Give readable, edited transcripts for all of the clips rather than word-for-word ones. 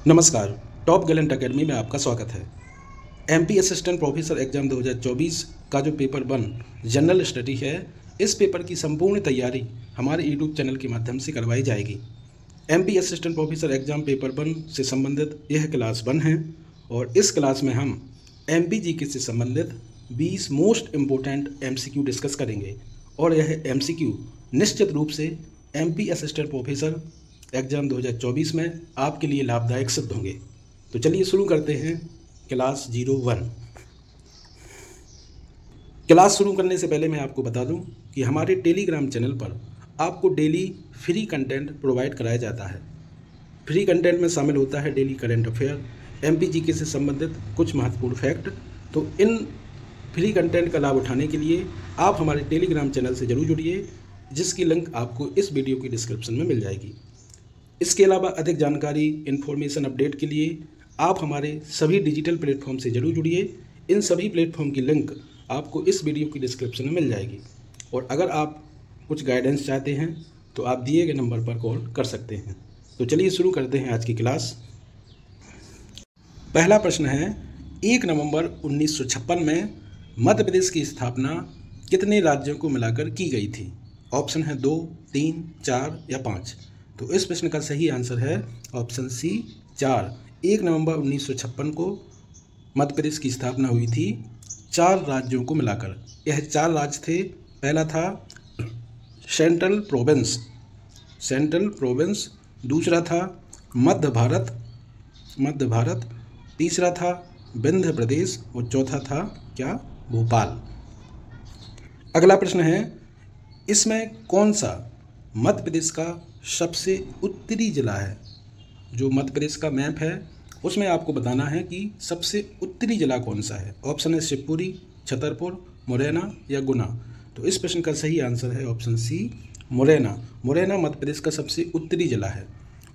नमस्कार। Top Gallant academy में आपका स्वागत है। एमपी असिस्टेंट प्रोफेसर एग्जाम 2024 का जो पेपर 1 जनरल स्टडी है, इस पेपर की संपूर्ण तैयारी हमारे यूट्यूब चैनल के माध्यम से करवाई जाएगी। MP assistant professor exam paper 1 से संबंधित यह क्लास 1 है और इस क्लास में हम एमपी जीके से संबंधित 20 मोस्ट इम्पोर्टेंट एमसीक्यू डिस्कस करेंगे और यह एमसीक्यू निश्चित रूप से एमपी असिस्टेंट प्रोफेसर एग्जाम 2024 में आपके लिए लाभदायक सिद्ध होंगे। तो चलिए शुरू करते हैं क्लास 01। क्लास शुरू करने से पहले मैं आपको बता दूं कि हमारे टेलीग्राम चैनल पर आपको डेली फ्री कंटेंट प्रोवाइड कराया जाता है। फ्री कंटेंट में शामिल होता है daily current affair, MP GK से संबंधित कुछ महत्वपूर्ण फैक्ट। तो इन फ्री कंटेंट का लाभ उठाने के लिए आप हमारे टेलीग्राम चैनल से जरूर जुड़िए, जिसकी लिंक आपको इस वीडियो की डिस्क्रिप्शन में मिल जाएगी। इसके अलावा अधिक जानकारी, इन्फॉर्मेशन अपडेट के लिए आप हमारे सभी डिजिटल प्लेटफॉर्म से जरूर जुड़िए। इन सभी प्लेटफॉर्म की लिंक आपको इस वीडियो की डिस्क्रिप्शन में मिल जाएगी। और अगर आप कुछ गाइडेंस चाहते हैं तो आप दिए गए नंबर पर कॉल कर सकते हैं। तो चलिए शुरू करते हैं आज की क्लास। पहला प्रश्न है, 1 नवंबर 1956 में मध्य प्रदेश की स्थापना कितने राज्यों को मिलाकर की गई थी? ऑप्शन है 2, 3, 4 या 5। तो इस प्रश्न का सही आंसर है ऑप्शन सी 4। 1 नवंबर 1956 को मध्य प्रदेश की स्थापना हुई थी 4 राज्यों को मिलाकर। यह 4 राज्य थे। पहला था सेंट्रल प्रोविंस, दूसरा था मध्य भारत, तीसरा था विंध्य प्रदेश और चौथा था क्या? भोपाल। अगला प्रश्न है, इसमें कौन सा मध्य प्रदेश का सबसे उत्तरी जिला है? जो मध्य प्रदेश का मैप है उसमें आपको बताना है कि सबसे उत्तरी जिला कौन सा है। ऑप्शन है शिवपुरी, छतरपुर, मुरैना या गुना। तो इस प्रश्न का सही आंसर है ऑप्शन सी मुरैना। मुरैना मध्य प्रदेश का सबसे उत्तरी जिला है।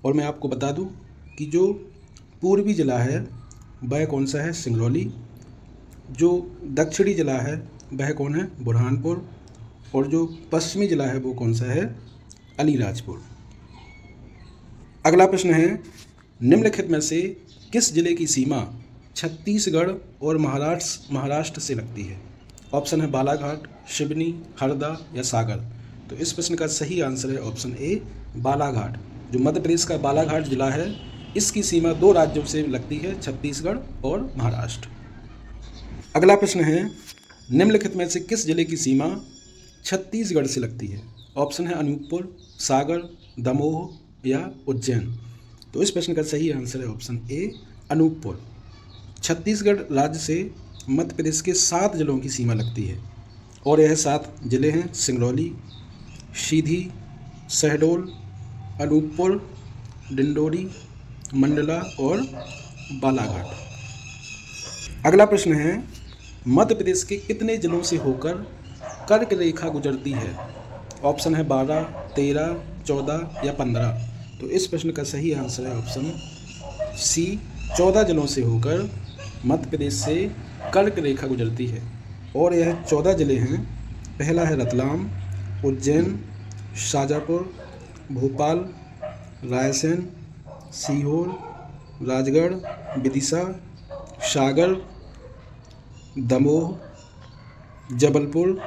और मैं आपको बता दूं कि जो पूर्वी जिला है वह कौन सा है? सिंगरौली। जो दक्षिणी जिला है वह कौन है? बुरहानपुर। और जो पश्चिमी जिला है वो कौन सा है? अलीराजपुर। अगला प्रश्न है, निम्नलिखित में से किस जिले की सीमा छत्तीसगढ़ और महाराष्ट्र से लगती है? ऑप्शन है बालाघाट, सिवनी, हरदा या सागर। तो इस प्रश्न का सही आंसर है ऑप्शन ए बालाघाट। जो मध्य प्रदेश का बालाघाट जिला है, इसकी सीमा 2 राज्यों से लगती है, छत्तीसगढ़ और महाराष्ट्र। अगला प्रश्न है, निम्नलिखित में से किस जिले की सीमा छत्तीसगढ़ से लगती है? ऑप्शन है अनूपपुर, सागर, दमोह या उज्जैन। तो इस प्रश्न का सही आंसर है ऑप्शन ए अनूपपुर। छत्तीसगढ़ राज्य से मध्य प्रदेश के 7 जिलों की सीमा लगती है और यह 7 जिले हैं सिंगरौली, सीधी, शहडोल, अनूपपुर, डिंडोरी, मंडला और बालाघाट। अगला प्रश्न है, मध्य प्रदेश के कितने जिलों से होकर कर्क रेखा गुजरती है? ऑप्शन है 12, 13, 14 या 15। तो इस प्रश्न का सही आंसर है ऑप्शन सी 14 जिलों से होकर मध्य प्रदेश से कर्क रेखा गुजरती है और यह 14 जिले हैं। पहला है रतलाम, उज्जैन, शाजापुर, भोपाल, रायसेन, सीहोर, राजगढ़, विदिशा, सागर, दमोह, जबलपुर,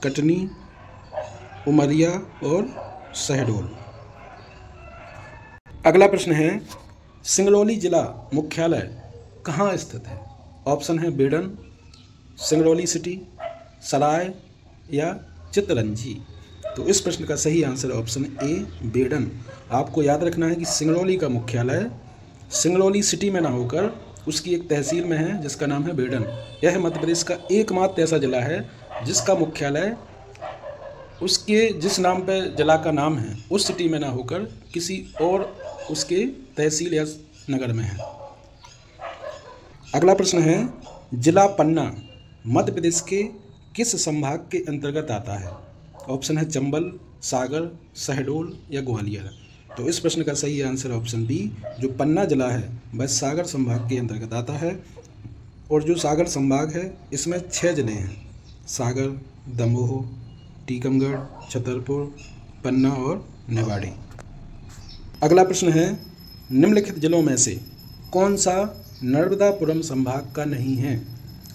कटनी, उमरिया और शहडोल। अगला प्रश्न है, सिंगरौली जिला मुख्यालय कहाँ स्थित है? ऑप्शन है बेडन, सिंगरौली सिटी, सराय या चितरंजी। तो इस प्रश्न का सही आंसर है ऑप्शन ए बेडन। आपको याद रखना है कि सिंगरौली का मुख्यालय सिंगरौली सिटी में ना होकर उसकी एक तहसील में है जिसका नाम है बेडन। यह मध्य प्रदेश का एकमात्र ऐसा जिला है जिसका मुख्यालय उसके जिस नाम पर जिला का नाम है उस सिटी में ना होकर किसी और उसके तहसील या नगर में है। अगला प्रश्न है, जिला पन्ना मध्य प्रदेश के किस संभाग के अंतर्गत आता है? ऑप्शन है चंबल, सागर, शहडोल या ग्वालियर। तो इस प्रश्न का सही आंसर ऑप्शन बी, जो पन्ना जिला है वह सागर संभाग के अंतर्गत आता है। और जो सागर संभाग है इसमें 6 जिले हैं, सागर, दमोह, टीकमगढ़, छतरपुर, पन्ना और निवाड़ी। अगला प्रश्न है, निम्नलिखित जिलों में से कौन सा नर्मदापुरम संभाग का नहीं है?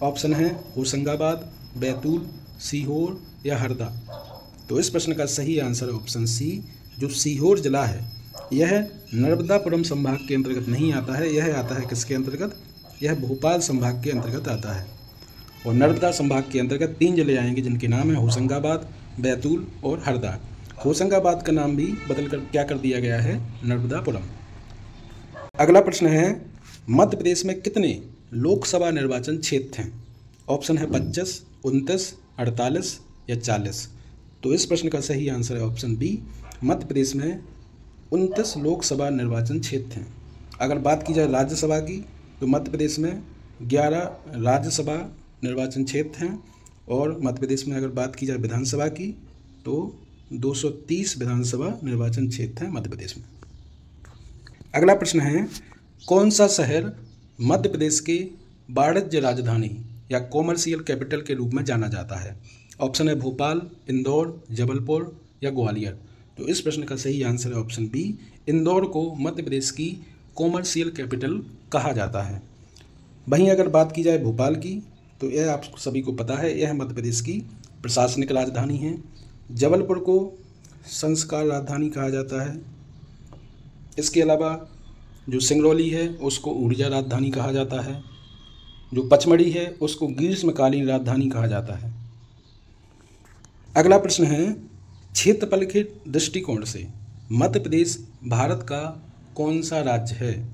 ऑप्शन है होशंगाबाद, बैतूल, सीहोर या हरदा। तो इस प्रश्न का सही आंसर है ऑप्शन सी, जो सीहोर जिला है यह नर्मदापुरम संभाग के अंतर्गत नहीं आता है। यह आता है किसके अंतर्गत? यह भोपाल संभाग के अंतर्गत आता है। और नर्मदा संभाग के अंतर्गत 3 जिले आएंगे जिनके नाम है होशंगाबाद, बैतूल और हरदा। होशंगाबाद का नाम भी बदलकर क्या कर दिया गया है? नर्मदापुरम। अगला प्रश्न है, मध्य प्रदेश में कितने लोकसभा निर्वाचन क्षेत्र हैं? ऑप्शन है 25, 29, 48 या 40। तो इस प्रश्न का सही आंसर है ऑप्शन बी, मध्य प्रदेश में 29 लोकसभा निर्वाचन क्षेत्र हैं। अगर बात की जाए राज्यसभा की तो मध्य प्रदेश में 11 राज्यसभा निर्वाचन क्षेत्र हैं। और मध्य प्रदेश में अगर बात की जाए विधानसभा की तो 230 विधानसभा निर्वाचन क्षेत्र हैं मध्य प्रदेश में। अगला प्रश्न है, कौन सा शहर मध्य प्रदेश के वाणिज्य राजधानी या कॉमर्शियल कैपिटल के रूप में जाना जाता है? ऑप्शन है भोपाल, इंदौर, जबलपुर या ग्वालियर। तो इस प्रश्न का सही आंसर है ऑप्शन बी, इंदौर को मध्य प्रदेश की कॉमर्शियल कैपिटल कहा जाता है। वहीं अगर बात की जाए भोपाल की तो यह आप सभी को पता है, यह मध्य प्रदेश की प्रशासनिक राजधानी है। जबलपुर को संस्कार राजधानी कहा जाता है। इसके अलावा जो सिंगरौली है उसको ऊर्जा राजधानी कहा जाता है। जो पचमढ़ी है उसको ग्रीष्मकालीन राजधानी कहा जाता है। अगला प्रश्न है, क्षेत्रफल के दृष्टिकोण से मध्य प्रदेश भारत का कौन सा राज्य है?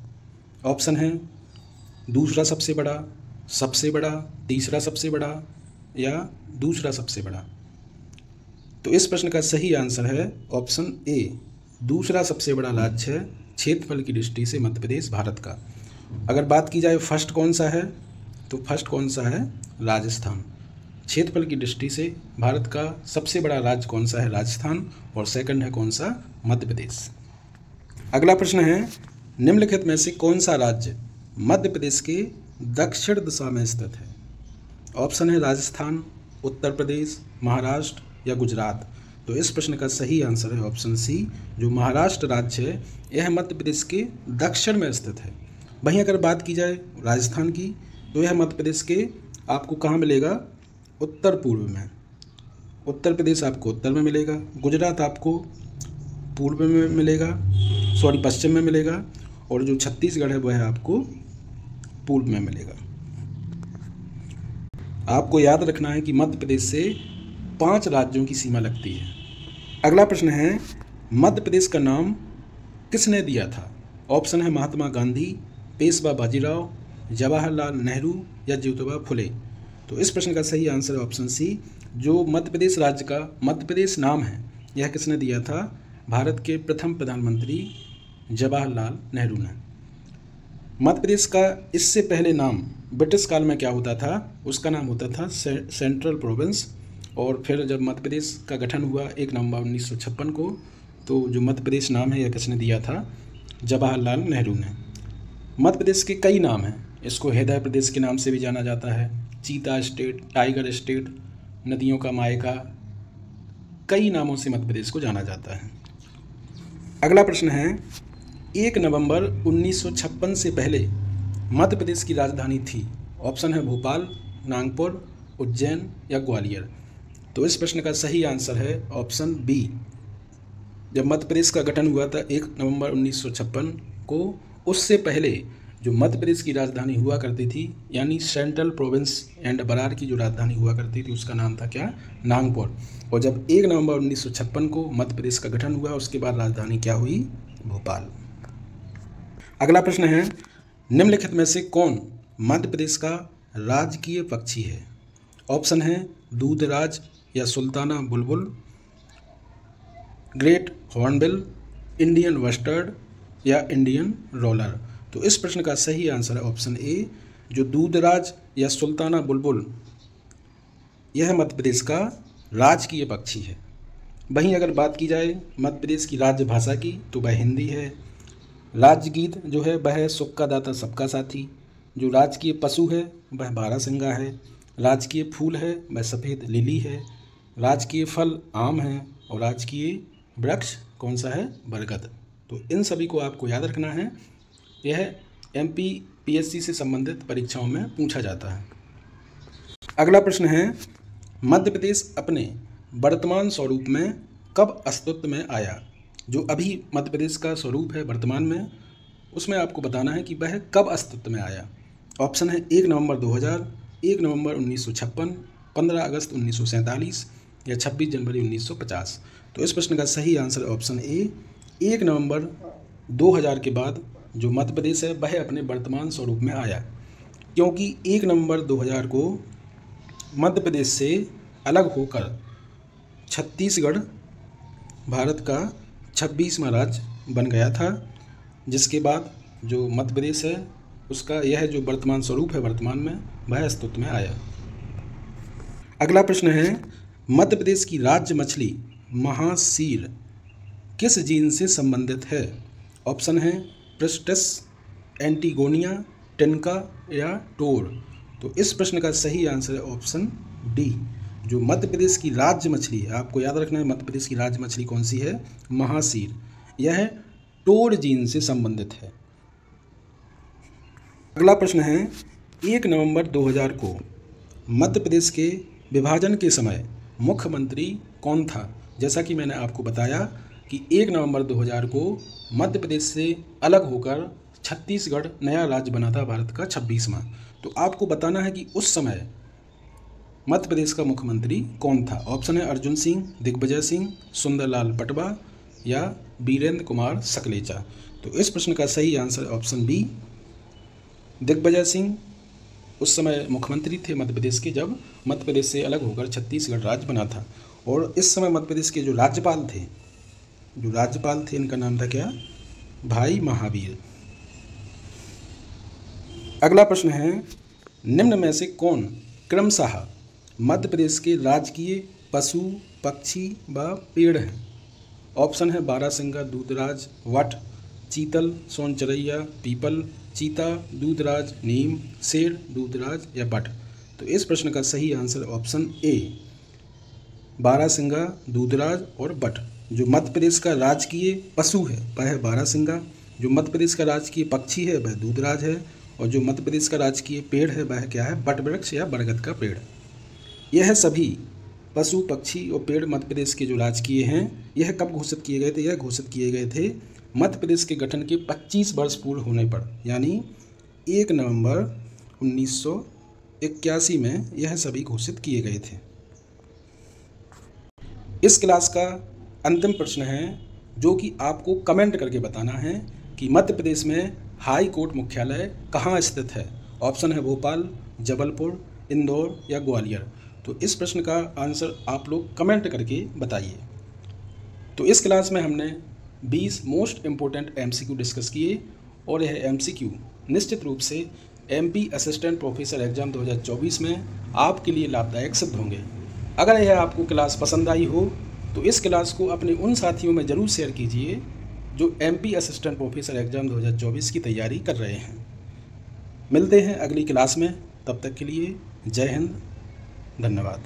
ऑप्शन है दूसरा सबसे बड़ा, सबसे बड़ा, तीसरा सबसे बड़ा या दूसरा सबसे बड़ा। तो इस प्रश्न का सही आंसर है ऑप्शन ए, दूसरा सबसे बड़ा राज्य है क्षेत्रफल की दृष्टि से मध्य प्रदेश भारत का। अगर बात की जाए फर्स्ट कौन सा है तो फर्स्ट कौन सा है? राजस्थान। क्षेत्रफल की दृष्टि से भारत का सबसे बड़ा राज्य कौन सा है? राजस्थान। और सेकंड है कौन सा? मध्य प्रदेश। अगला प्रश्न है, निम्नलिखित में से कौन सा राज्य मध्य प्रदेश के दक्षिण दिशा में स्थित है? ऑप्शन है राजस्थान, उत्तर प्रदेश, महाराष्ट्र या गुजरात। तो इस प्रश्न का सही आंसर है ऑप्शन सी, जो महाराष्ट्र राज्य है यह मध्य प्रदेश के दक्षिण में स्थित है। वहीं अगर बात की जाए राजस्थान की तो यह मध्य प्रदेश के आपको कहाँ मिलेगा? उत्तर पूर्व में। उत्तर प्रदेश आपको उत्तर में मिलेगा, गुजरात आपको पूर्व में मिलेगा, पश्चिम में मिलेगा, और जो छत्तीसगढ़ है वह आपको पूर्व में मिलेगा। आपको याद रखना है कि मध्य प्रदेश से 5 राज्यों की सीमा लगती है। अगला प्रश्न है, मध्य प्रदेश का नाम किसने दिया था? ऑप्शन है महात्मा गांधी, पेशवा बाजीराव, जवाहरलाल नेहरू या ज्योतिबा फुले। तो इस प्रश्न का सही आंसर है ऑप्शन सी, जो मध्य प्रदेश राज्य का मध्य प्रदेश नाम है यह किसने दिया था? भारत के प्रथम प्रधानमंत्री जवाहरलाल नेहरू ने। मध्य प्रदेश का इससे पहले नाम ब्रिटिश काल में क्या होता था? उसका नाम होता था सेंट्रल प्रोविंस। और फिर जब मध्य प्रदेश का गठन हुआ 1 नवंबर 1956 को, तो जो मध्य प्रदेश नाम है यह किसने दिया था? जवाहरलाल नेहरू ने। मध्य प्रदेश के कई नाम हैं, इसको हृदय प्रदेश के नाम से भी जाना जाता है, चीता स्टेट, टाइगर स्टेट, नदियों का मायका, कई नामों से मध्य प्रदेश को जाना जाता है। अगला प्रश्न है, 1 नवंबर 1956 से पहले मध्य प्रदेश की राजधानी थी। ऑप्शन है भोपाल, नागपुर, उज्जैन या ग्वालियर। तो इस प्रश्न का सही आंसर है ऑप्शन बी, जब मध्य प्रदेश का गठन हुआ था 1 नवंबर 1956 को, उससे पहले जो मध्य प्रदेश की राजधानी हुआ करती थी, यानी सेंट्रल प्रोविंस एंड बरार की जो राजधानी हुआ करती थी उसका नाम था क्या? नागपुर। और जब 1 नवंबर 1956 को मध्य प्रदेश का गठन हुआ उसके बाद राजधानी क्या हुई? भोपाल। अगला प्रश्न है, निम्नलिखित में से कौन मध्य प्रदेश का राजकीय पक्षी है? ऑप्शन है दूधराज या सुल्ताना बुलबुल, ग्रेट हॉर्नबिल, इंडियन बस्टर्ड या इंडियन रोलर। तो इस प्रश्न का सही आंसर है ऑप्शन ए, जो दूधराज या सुल्ताना बुलबुल यह मध्य प्रदेश का राजकीय पक्षी है। वहीं अगर बात की जाए मध्य प्रदेश की राज्य भाषा की तो वह हिंदी है। राज्य गीत जो है वह है सुख का दाता सबका साथी। जो राजकीय पशु है वह बारहसिंगा है। राजकीय फूल है वह सफ़ेद लिली है। राजकीय फल आम है और राजकीय वृक्ष कौन सा है? बरगद। तो इन सभी को आपको याद रखना है। यह MPPSC से संबंधित परीक्षाओं में पूछा जाता है। अगला प्रश्न है, मध्य प्रदेश अपने वर्तमान स्वरूप में कब अस्तित्व में आया? जो अभी मध्य प्रदेश का स्वरूप है वर्तमान में, उसमें आपको बताना है कि वह कब अस्तित्व में आया। ऑप्शन है 1 नवंबर 2000, 1 नवंबर 1956, 15 अगस्त 1947 या 26 जनवरी 1950। तो इस प्रश्न का सही आंसर ऑप्शन ए, 1 नवंबर 2000 के बाद जो मध्य प्रदेश है वह अपने वर्तमान स्वरूप में आया, क्योंकि 1 नवंबर 2000 को मध्य प्रदेश से अलग होकर छत्तीसगढ़ भारत का 26वां राज्य बन गया था, जिसके बाद जो मध्य प्रदेश है उसका यह जो वर्तमान स्वरूप है वर्तमान में वह अस्तित्व में आया। अगला प्रश्न है, मध्य प्रदेश की राज्य मछली महासीर किस जीन से संबंधित है? ऑप्शन है प्रिस्टस, एंटीगोनिया, टिनका या टोर। तो इस प्रश्न का सही आंसर है ऑप्शन डी। जो मध्य प्रदेश की राज्य मछली है, आपको याद रखना है मध्य प्रदेश की राज्य मछली कौन सी है? महासीर। यह टोर जीन से संबंधित है। अगला प्रश्न है, 1 नवंबर 2000 को मध्य प्रदेश के विभाजन के समय मुख्यमंत्री कौन था? जैसा कि मैंने आपको बताया कि 1 नवंबर 2000 को मध्य प्रदेश से अलग होकर छत्तीसगढ़ नया राज्य बना था, भारत का 26वां। तो आपको बताना है कि उस समय मध्य प्रदेश का मुख्यमंत्री कौन था। ऑप्शन है अर्जुन सिंह, दिग्विजय सिंह, सुंदरलाल पटवा या वीरेंद्र कुमार सकलेचा। तो इस प्रश्न का सही answer option B, Digvijay Singh उस समय मुख्यमंत्री थे मध्य प्रदेश के, जब मध्य प्रदेश से अलग होकर छत्तीसगढ़ राज्य बना था। और इस समय मध्य प्रदेश के जो राज्यपाल थे इनका नाम था क्या? भाई महावीर। अगला प्रश्न है, निम्न में से कौन क्रमशः मध्य प्रदेश के राजकीय पशु, पक्षी व पेड़ हैं? ऑप्शन है बारहसिंगा, दूधराज, वट, चीतल, सोनचरैया, पीपल, चीता, दूधराज, नीम, शेर, दूधराज या बट। तो इस प्रश्न का सही आंसर ऑप्शन ए, बारहसिंगा, दूधराज और बट। जो मध्य प्रदेश का राजकीय पशु है वह है बारहसिंगा, जो मध्य प्रदेश का राजकीय पक्षी है वह दूधराज है, और जो मध्य प्रदेश का राजकीय पेड़ है वह क्या है? बट वृक्ष या बरगद का पेड़। यह सभी पशु, पक्षी और पेड़ मध्य प्रदेश के जो राजकीय हैं, यह कब घोषित किए गए थे? यह घोषित किए गए थे मध्य प्रदेश के गठन के 25 वर्ष पूर्ण होने पर, यानी 1 नवंबर 1981 में यह सभी घोषित किए गए थे। इस क्लास का अंतिम प्रश्न है जो कि आपको कमेंट करके बताना है कि मध्य प्रदेश में हाई कोर्ट मुख्यालय कहाँ स्थित है। ऑप्शन है भोपाल, जबलपुर, इंदौर या ग्वालियर। तो इस प्रश्न का आंसर आप लोग कमेंट करके बताइए। तो इस क्लास में हमने 20 मोस्ट इम्पोर्टेंट MCQ डिस्कस किए, और यह MCQ निश्चित रूप से MP असिस्टेंट प्रोफेसर एग्जाम 2024 में आपके लिए लाभदायक सिद्ध होंगे। अगर यह आपको क्लास पसंद आई हो तो इस क्लास को अपने उन साथियों में ज़रूर शेयर कीजिए जो MP असिस्टेंट प्रोफेसर एग्जाम 2024 की तैयारी कर रहे हैं। मिलते हैं अगली क्लास में, तब तक के लिए जय हिंद, धन्यवाद।